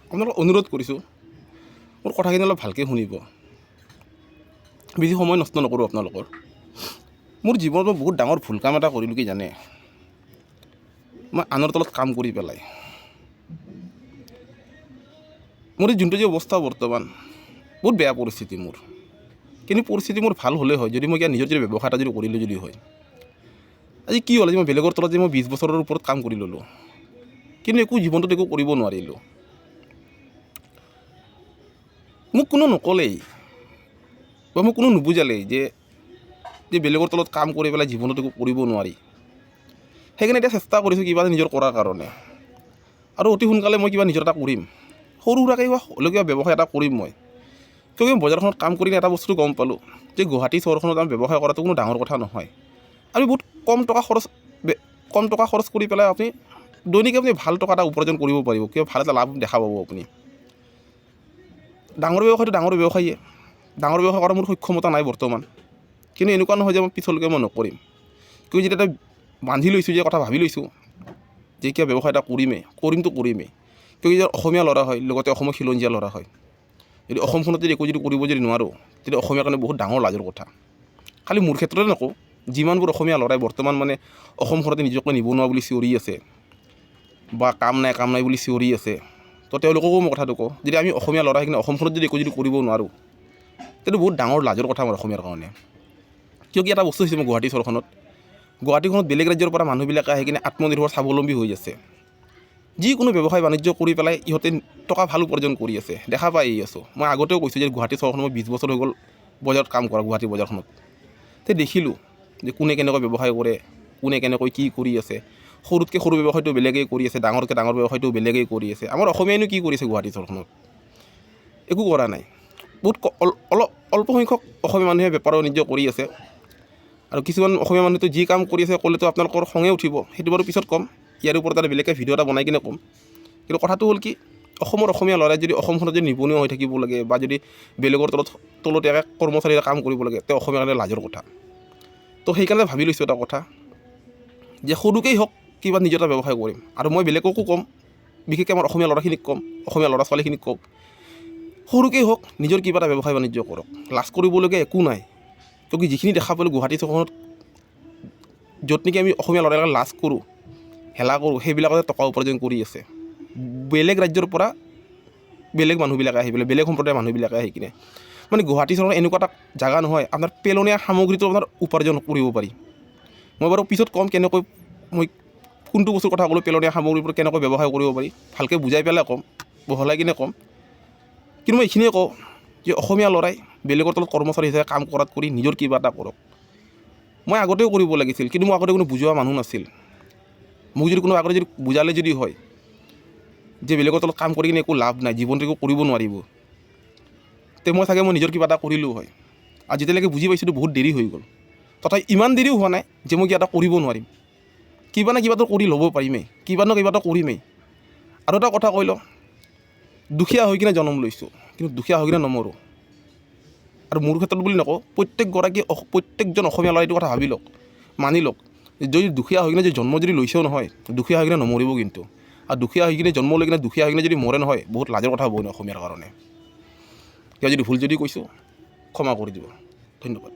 আপোনালোকক অনুৰোধ কৰিছোঁ মোৰ কথাখিনি অলপ ভালকৈ শুনিব। বেছি সময় নষ্ট নকৰোঁ আপোনালোকৰ। মোৰ জীৱনত মই বহুত ডাঙৰ ভুল কাম এটা কৰিলোঁ কি জানে? মই আনৰ তলত কাম কৰি পেলাই মোৰ যোনটো যে অৱস্থা বৰ্তমান বহুত বেয়া পৰিস্থিতি মোৰ। কিন্তু পৰিস্থিতি মোৰ ভাল হ'লে হয় যদি মই নিজৰ যদি ব্যৱসায় এটা যদি কৰিলোঁ যদি হয়। আজি কি হ'ল যে মই বেলেগৰ তলত যে মই 20 বছৰৰ ওপৰত কাম কৰি ল'লোঁ, কিন্তু একো জীৱনটোত একো কৰিব নোৱাৰিলোঁ। মোক কোনো নক'লেই বা মোক কোনো নুবুজালেই যে বেলেগৰ তলত কাম কৰি পেলাই জীৱনত একো কৰিব নোৱাৰি। সেইকাৰণে এতিয়া চেষ্টা কৰিছোঁ কিবা এটা নিজৰ কৰাৰ কাৰণে, আৰু অতি সোনকালে মই কিবা নিজৰ এটা কৰিম। সৰু সুৰাকৈ হ'লেও কিবা ব্যৱসায় এটা কৰিম মই। কিয় বজাৰখনত কাম কৰি এটা বস্তু গম পালোঁ যে গুৱাহাটী চহৰখনত আমি ব্যৱসায় কৰাটো কোনো ডাঙৰ কথা নহয়। আমি বহুত কম টকা খৰচ কৰি পেলাই আপুনি দৈনিক আপুনি ভাল টকা এটা উপাৰ্জন কৰিব পাৰিব, কিবা ভাল এটা লাভ দেখা পাব আপুনি। ডাঙৰ ব্যৱসায়টো ডাঙৰ ব্যৱসায়ীয়ে, ডাঙৰ ব্যৱসায় কৰাৰ মোৰ সক্ষমতা নাই বৰ্তমান। কিন্তু এনেকুৱা নহয় যে মই পিছলৈকে মই নকৰিম। কিয় যেতিয়া এটা বান্ধি লৈছোঁ যে কথা ভাবি লৈছোঁ যে কিবা ব্যৱসায় এটা কৰিমেই। কিয় যে অসমীয়া ল'ৰা হয়, লগতে অসমৰ খিলঞ্জীয়া ল'ৰা হয়। যদি অসমখনত যদি একো যদি কৰিব যদি নোৱাৰোঁ, তেতিয়া অসমীয়াৰ কাৰণে বহুত ডাঙৰ লাজৰ কথা। খালি মোৰ ক্ষেত্ৰতে নকওঁ, যিমানবোৰ অসমীয়া ল'ৰাই বৰ্তমান মানে অসমখনতে নিজকে নিবনুৱা বুলি চিঞৰি আছে বা কাম নাই বুলি চিঞৰি আছে, তো তেওঁলোককো মই কথাটো কওঁ, যদি আমি অসমীয়া ল'ৰা সেইখিনি অসমখনত যদি একো যদি কৰিব নোৱাৰোঁ, তেতিয়া বহুত ডাঙৰ লাজৰ কথা আমাৰ অসমীয়াৰ কাৰণে। কিয় কি এটা বস্তু হৈছে মই গুৱাহাটীখনত বেলেগ ৰাজ্যৰ পৰা মানুহবিলাকে আহি কিনে আত্মনিৰ্ভৰ স্বাৱলম্বী হৈ আছে। যিকোনো ব্যৱসায় বাণিজ্য কৰি পেলাই ইহঁতে টকা ভাল উপাৰ্জন কৰি আছে, দেখা পাই আছোঁ। মই আগতেও কৈছোঁ যে গুৱাহাটী চহৰখনত মই 20 বছৰ হৈ গ'ল বজাৰত কাম কৰা, গুৱাহাটী বজাৰখনত। তে দেখিলোঁ যে কোনে কেনেকৈ ব্যৱসায় কৰে, কোনে কেনেকৈ কি কৰি আছে। সৰুতকৈ সৰু ব্যৱসায়টো বেলেগেই কৰি আছে, ডাঙৰকৈ ডাঙৰ ব্যৱসায়টো বেলেগেই কৰি আছে। আমাৰ অসমীয়াইনো কি কৰিছে গুৱাহাটী চহৰখনত? একো কৰা নাই। বহুত অল্প সংখ্যক অসমীয়া মানুহে বেপাৰ বাণিজ্য কৰি আছে, আৰু কিছুমান অসমীয়া মানুহেতো যি কাম কৰি আছে ক'লেতো আপোনালোকৰ খঙে উঠিব, সেইটো বাৰু পিছত ক'ম। ইয়াৰ ওপৰত এটা বেলেগকৈ ভিডিঅ' এটা বনাই কিনে ক'ম। কিন্তু কথাটো হ'ল কি, অসমীয়া ল'ৰাই যদি অসমখনত যদি নিবনুৱা হৈ থাকিব লাগে বা যদি বেলেগৰ তলতীয়াকৈ কৰ্মচাৰীৰে কাম কৰিব লাগে, তেওঁ অসমীয়াৰ কাৰণে লাজৰ কথা। তো সেইকাৰণে ভাবি লৈছোঁ এটা কথা, যে সৰুকেই হওক কিবা নিজৰ এটা ব্যৱসায় কৰিম। আৰু মই বেলেগকো ক'ম, বিশেষকৈ আমাৰ অসমীয়া ল'ৰাখিনিক ক'ম, অসমীয়া ল'ৰা ছোৱালীখিনিক ক'ম, সৰুকেই হওক নিজৰ কিবা এটা ব্যৱসায় বাণিজ্য কৰক। লাজ কৰিবলগীয়া একো নাই। কিয় যিখিনি দেখা পালোঁ গুৱাহাটী চহৰখনত, য'ত নেকি আমি অসমীয়া ল'ৰাবিলাকে লাজ কৰোঁ, হেলা কৰোঁ, সেইবিলাকতে টকা উপাৰ্জন কৰি আছে। বেলেগ ৰাজ্যৰ পৰা বেলেগ মানুহবিলাকে আহি পেলাই, বেলেগ সম্প্ৰদায়ৰ মানুহবিলাকে আহি কিনে, মানে গুৱাহাটী চহৰ এনেকুৱা এটা জেগা নহয় আপোনাৰ পেলনীয়া সামগ্ৰীটো আপোনাৰ উপাৰ্জন কৰিব পাৰি। মই বাৰু পিছত ক'ম কেনেকৈ, মই কোনটো বস্তুৰ কথা ক'লোঁ, পেলনীয়া সামগ্ৰীৰ পৰা কেনেকৈ ব্যৱসায় কৰিব পাৰি, ভালকৈ বুজাই পেলাই ক'ম, বহলাই কিনে ক'ম। কিন্তু মই এইখিনিয়ে কওঁ যে অসমীয়া ল'ৰাই বেলেগৰ তলত কৰ্মচাৰী হিচাপে কাম কৰাত কৰি নিজৰ কিবা এটা কৰক। মই আগতেও কৰিব লাগিছিল, কিন্তু মই আগতে কোনো বুজোৱা মানুহ নাছিল। মোক যদি কোনো আগতে যদি বুজালে যদি হয় যে বেলেগৰ তলত কাম কৰি কিনে একো লাভ নাই, জীৱনটো একো কৰিব নোৱাৰিব, তে মই নিজৰ কিবা এটা কৰিলোঁ হয়। আৰু যেতিয়ালৈকে বুজি পাইছিলোঁ বহুত দেৰি হৈ গ'ল। তথাপি ইমান দেৰিও হোৱা নাই যে মই কিবা এটা কৰিব নোৱাৰিম। কিবা না কিবাটো কৰি ল'ব পাৰিমেই, কিবা না কিবা এটা কৰিমেই। আৰু এটা কথা কৈ লওঁ, দুখীয়া হৈ কিনে জন্ম লৈছোঁ, কিন্তু দুখীয়া হৈ কিনে নমৰোঁ। আৰু মোৰ ক্ষেত্ৰত বুলি নকওঁ, প্ৰত্যেকজন অসমীয়া ল'ৰাই এইটো কথা ভাবি লওক, মানি লওক, যদি দুখীয়া হৈ কিনে যদি জন্ম যদি লৈছেও নহয়, দুখীয়া হৈ কিনে নমৰিব কিন্তু। আৰু দুখীয়া হৈ কিনে জন্ম লৈ কিনে দুখীয়া হৈ কিনে যদি মৰে নহয়, বহুত লাজৰ কথা হ'ব অসমীয়াৰ কাৰণে। কিয় যদি ভুল যদি কৈছোঁ ক্ষমা কৰি দিব। ধন্যবাদ।